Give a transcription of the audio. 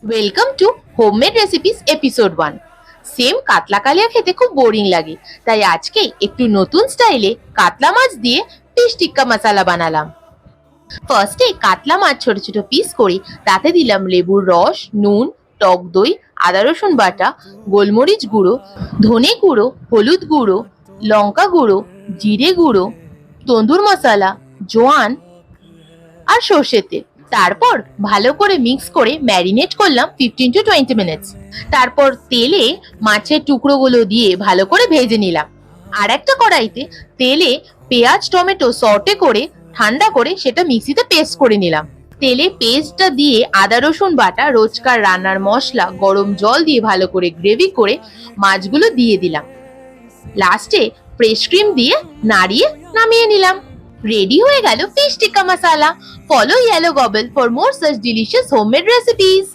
Welcome to homemade recipes episode 1। Same কাতলা কালিয়া খেতে খুব বোরিং লাগে, তাই আজকে একটু নতুন স্টাইলে কাতলা মাছ দিয়ে ফিশ টিক্কা মশলা বানালাম। ফার্স্টে কাতলা মাছ ছোট ছোট পিস করে তাতে দিলাম লেবুর রস, নুন, টক দই, আদা রসুন বাটা, গোলমরিচ গুঁড়ো, ধনে গুঁড়ো, হলুদ গুঁড়ো, লঙ্কা গুঁড়ো, জিরে গুঁড়ো, তন্দুর মশলা, জোয়ান আর সর্ষের তেল। তারপর ভালো করে মিক্স করে ম্যারিনেট করলাম 15 to 20 মিনিটস। তারপর তেলে মাছের টুকরোগুলো দিয়ে ভালো করে ভেজে নিলাম। আর একটা কড়াইতে তেলে পেঁয়াজ টমেটো সটে করে ঠান্ডা করে সেটা মিক্সিতে পেস্ট করে নিলাম। তেলে পেস্টটা দিয়ে আদা রসুন বাটা, রোজকার রান্নার মশলা, গরম জল দিয়ে ভালো করে গ্রেভি করে মাছগুলো দিয়ে দিলাম। লাস্টে ফ্রেশ ক্রিম দিয়ে নাড়িয়ে নামিয়ে নিলাম। রেডি হয়ে গেল fish tikka masala. Follow yellow গবল for more such delicious homemade recipes.